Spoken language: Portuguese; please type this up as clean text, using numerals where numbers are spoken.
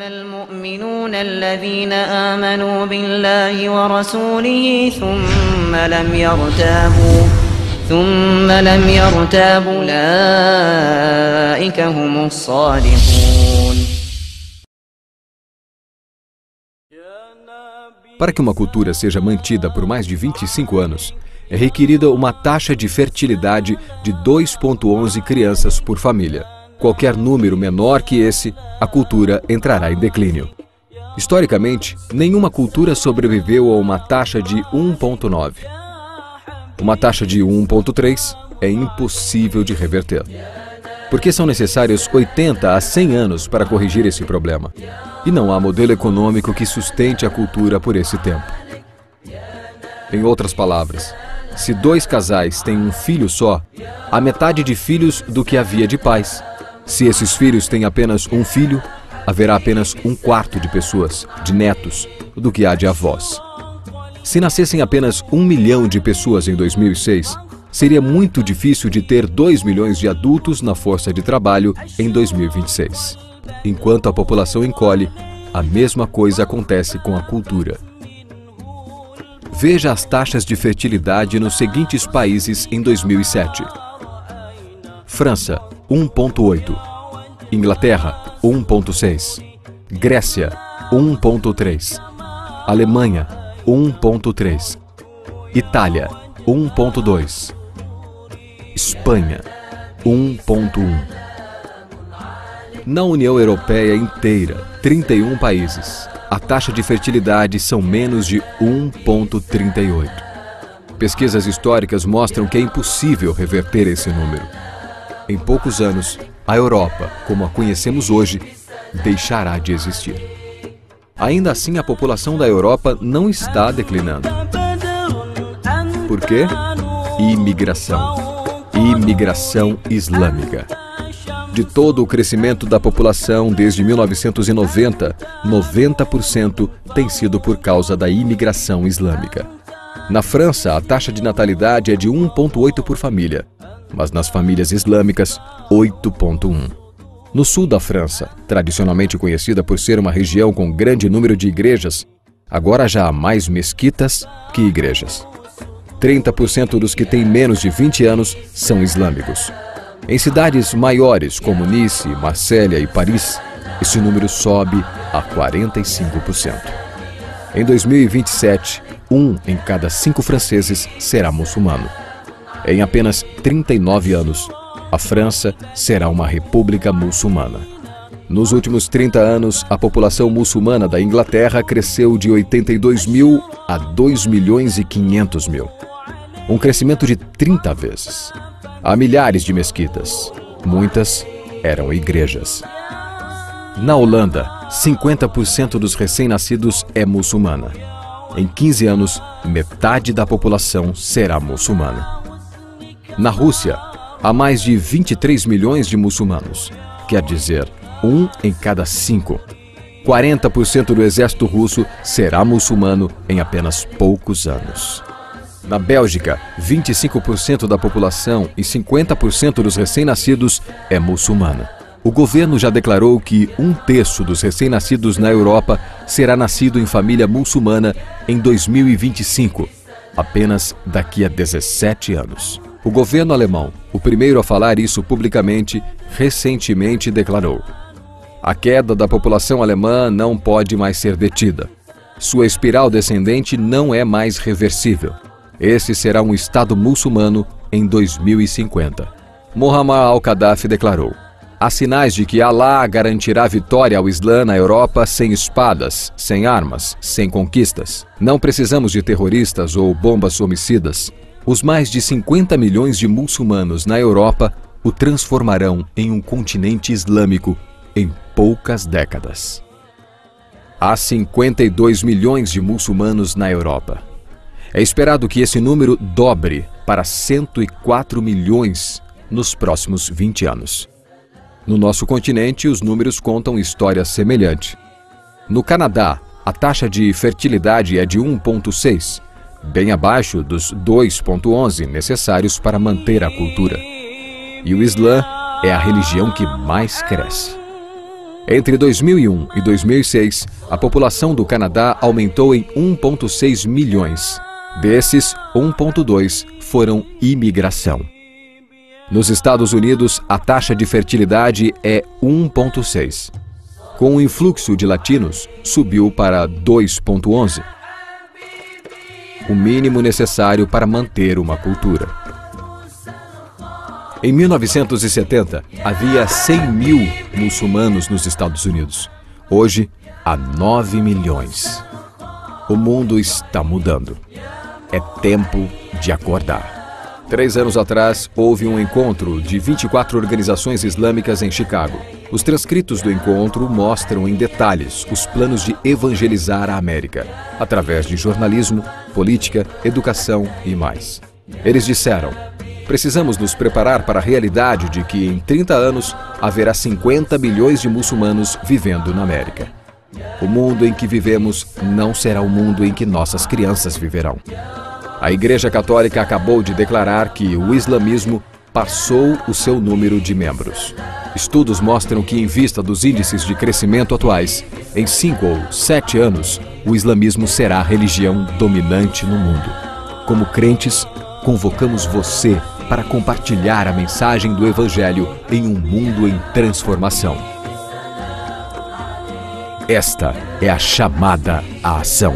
إنما المؤمنون الذين آمنوا بالله ورسوله ثم لم يرتابوا أولئك هم الصادقون. Para que uma cultura seja mantida por mais de 25 anos, é requerida uma taxa de fertilidade de 2,11 crianças por família. Qualquer número menor que esse, a cultura entrará em declínio. Historicamente, nenhuma cultura sobreviveu a uma taxa de 1,9. Uma taxa de 1,3 é impossível de reverter, porque são necessários 80 a 100 anos para corrigir esse problema. E não há modelo econômico que sustente a cultura por esse tempo. Em outras palavras, se 2 casais têm um filho só, há metade de filhos do que havia de pais. Se esses filhos têm apenas um filho, haverá apenas 1/4 de pessoas, de netos, do que há de avós. Se nascessem apenas 1 milhão de pessoas em 2006, seria muito difícil de ter 2 milhões de adultos na força de trabalho em 2026. Enquanto a população encolhe, a mesma coisa acontece com a cultura. Veja as taxas de fertilidade nos seguintes países em 2007. França, 1,8. Inglaterra, 1,6. Grécia, 1,3. Alemanha, 1,3. Itália, 1,2. Espanha, 1,1. Na União Europeia inteira, 31 países, a taxa de fertilidade são menos de 1,38. Pesquisas históricas mostram que é impossível reverter esse número. Em poucos anos, a Europa, como a conhecemos hoje, deixará de existir. Ainda assim, a população da Europa não está declinando. Por quê? Imigração. Imigração islâmica. De todo o crescimento da população desde 1990, 90% tem sido por causa da imigração islâmica. Na França, a taxa de natalidade é de 1,8 por família, mas nas famílias islâmicas, 8,1. No sul da França, tradicionalmente conhecida por ser uma região com grande número de igrejas, agora já há mais mesquitas que igrejas. 30% dos que têm menos de 20 anos são islâmicos. Em cidades maiores como Nice, Marsella e Paris, esse número sobe a 45%. Em 2027, 1 em cada 5 franceses será muçulmano. Em apenas 39 anos, a França será uma república muçulmana. Nos últimos 30 anos, a população muçulmana da Inglaterra cresceu de 82 mil a 2 milhões e 500 mil. Um crescimento de 30 vezes. Há milhares de mesquitas. Muitas eram igrejas. Na Holanda, 50% dos recém-nascidos é muçulmana. Em 15 anos, metade da população será muçulmana. Na Rússia, há mais de 23 milhões de muçulmanos. Quer dizer, 1 em cada 5. 40% do exército russo será muçulmano em apenas poucos anos. Na Bélgica, 25% da população e 50% dos recém-nascidos é muçulmana. O governo já declarou que 1/3 dos recém-nascidos na Europa será nascido em família muçulmana em 2025, apenas daqui a 17 anos. O governo alemão, o primeiro a falar isso publicamente, recentemente declarou: a queda da população alemã não pode mais ser detida. Sua espiral descendente não é mais reversível. Esse será um Estado muçulmano em 2050. Muammar al-Gaddafi declarou: há sinais de que Alá garantirá vitória ao Islã na Europa sem espadas, sem armas, sem conquistas. Não precisamos de terroristas ou bombas homicidas. Os mais de 50 milhões de muçulmanos na Europa o transformarão em um continente islâmico em poucas décadas. Há 52 milhões de muçulmanos na Europa. É esperado que esse número dobre para 104 milhões nos próximos 20 anos. No nosso continente, os números contam história semelhante. No Canadá, a taxa de fertilidade é de 1,6, bem abaixo dos 2,11 necessários para manter a cultura. E o Islã é a religião que mais cresce. Entre 2001 e 2006, a população do Canadá aumentou em 1,6 milhões. Desses, 1,2 foram imigração. Nos Estados Unidos, a taxa de fertilidade é 1,6. Com o influxo de latinos, subiu para 2,11. O mínimo necessário para manter uma cultura. Em 1970, havia 100 mil muçulmanos nos Estados Unidos. Hoje, há 9 milhões. O mundo está mudando. É tempo de acordar. 3 anos atrás, houve um encontro de 24 organizações islâmicas em Chicago. Os transcritos do encontro mostram em detalhes os planos de evangelizar a América, através de jornalismo, política, educação e mais. Eles disseram: precisamos nos preparar para a realidade de que em 30 anos haverá 50 milhões de muçulmanos vivendo na América. O mundo em que vivemos não será o mundo em que nossas crianças viverão. A Igreja Católica acabou de declarar que o islamismo passou o seu número de membros. Estudos mostram que, em vista dos índices de crescimento atuais, em 5 ou 7 anos, o islamismo será a religião dominante no mundo. Como crentes, convocamos você para compartilhar a mensagem do Evangelho em um mundo em transformação. Esta é a chamada à ação.